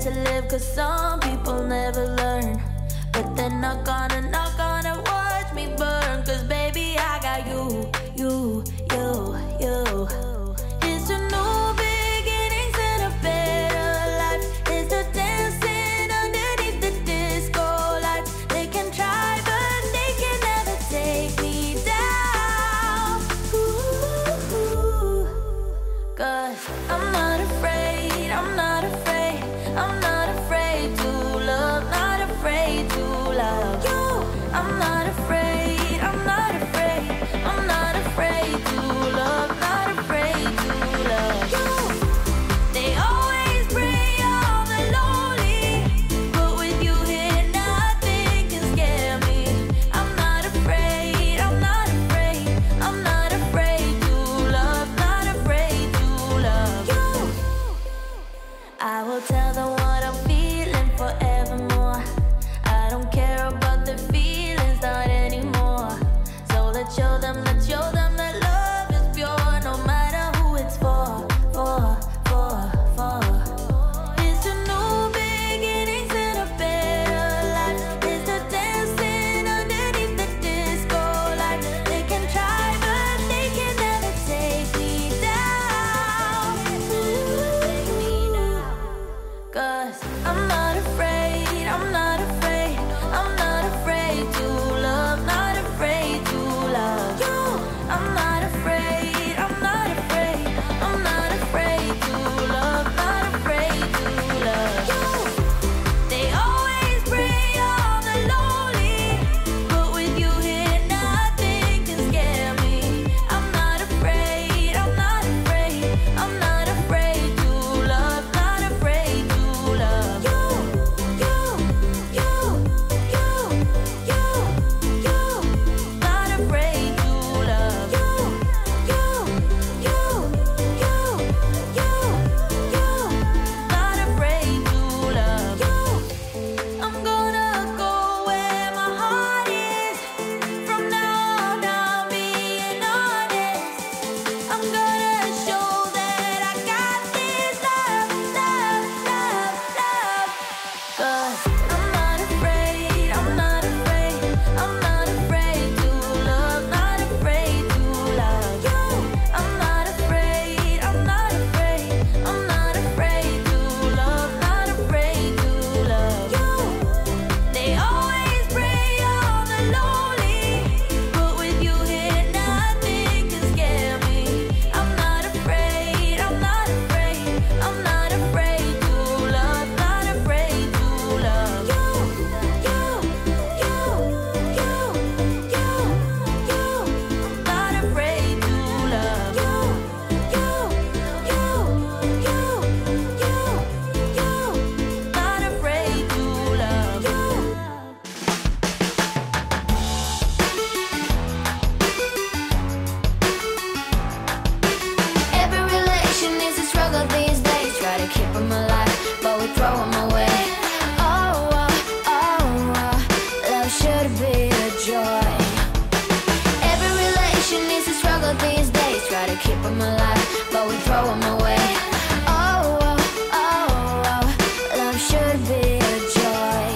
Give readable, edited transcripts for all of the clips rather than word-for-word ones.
To live, cause some people never learn, but they're not gonna watch me burn, cause baby I got you. It's a new beginnings and a better life. It's the dancing underneath the disco lights. They can try but they can never take me down. Ooh, cause I'm not afraid, I'm not afraid to love, not afraid throw them away. Oh, oh, oh, oh, love should be a joy.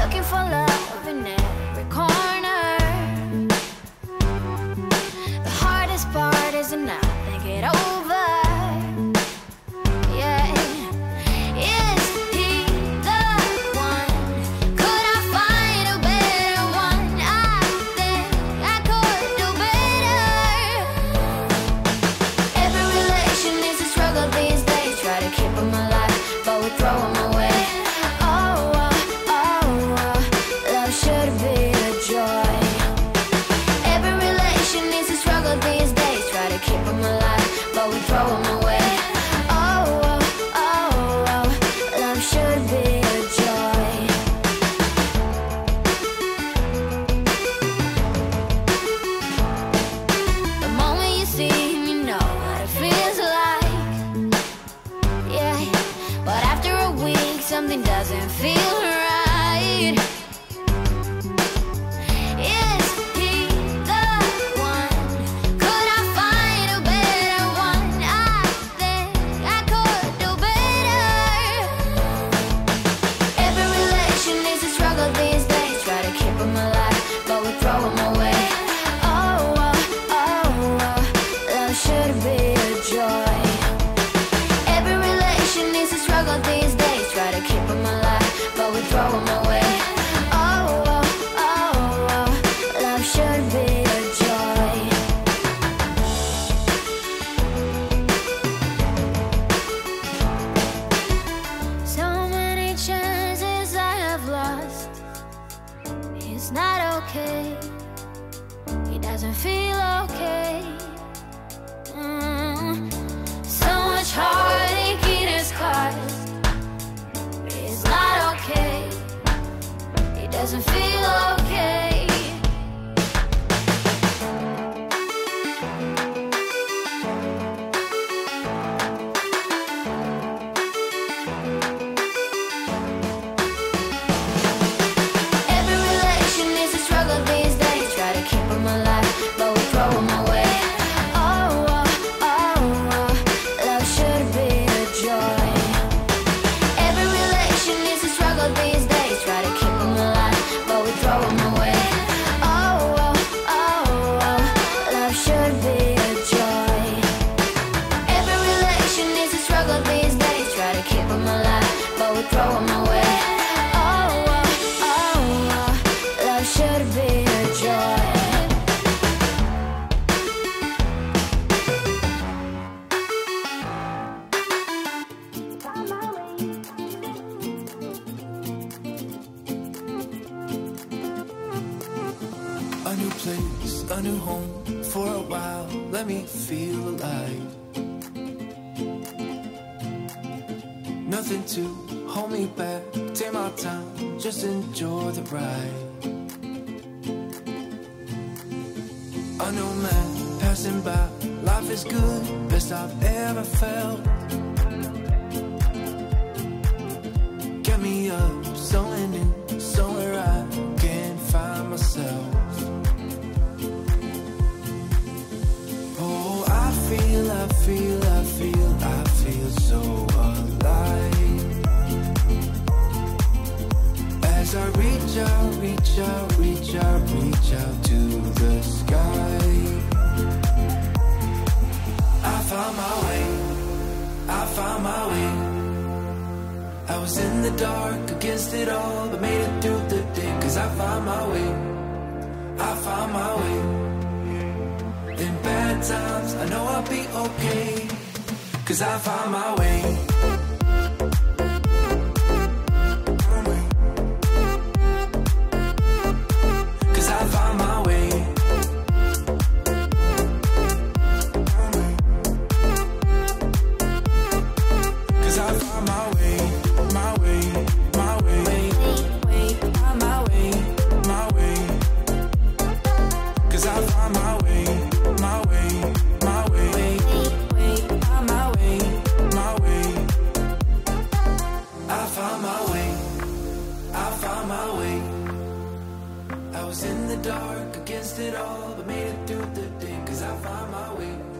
Looking for love in every corner. The hardest part is to not think it over. Yeah. Is he the one? Could I find a better one? I think I could do better. Every relation is a struggle these days. Try to keep them alive, but we throw them away. Oh, oh, oh, oh, love should be a joy. Every relation is a struggle these days. Try to keep them alive, but we throw them away. Oh, oh, oh, oh, love should be a joy. The moment you see him, you know what it feels like. Yeah, but after a week, something doesn't feel right. Is he the one? Could I find a better one? I think I could do better. Every relation is a struggle these days. Try to keep them alive, but we throw them away. Oh, oh, oh, oh, love should be a joy. Every relation is a struggle these days. Try to keep them alive, but we throw them away. Oh, oh, oh, oh, love should be a joy. So many chances I have lost. It's not okay. He doesn't feel okay. So much heartache it has caused. It's not okay. He doesn't feel okay. Every relation is a struggle these days. Try to keep them alive, but we throw them away. Oh, oh, oh, oh, love should be a joy. Every relation is a struggle these days. Try to keep them alive, but we throw them away. Oh, oh, oh, oh, love should be a joy. Every relation is a struggle these days. Try to keep them alive, but we throw them away. Oh, oh, oh, oh, love should be a joy. A new place, a new home for a while. Let me feel alive. Nothing to hold me back. Take my time, just enjoy the ride. A new man passing by. Life is good, best I've ever felt. Get me up, somewhere new, somewhere I can find myself. Oh, I feel, I feel, I feel, I feel so alive. As I reach out, reach out, reach out, reach out to the sky. I found my way, I found my way. I was in the dark against it all, but made it through the day. Cause I found my way, I found my way. In bad times, I know I'll be okay. Cause I found my way. Cause I found my way. Cause I found my way, my way, my way, my way, my way. Cause I found my way, my way, my way, my way, my way. I found my way, I found my way. I I was in the dark against it all, but made it through the day, 'cause I found my way.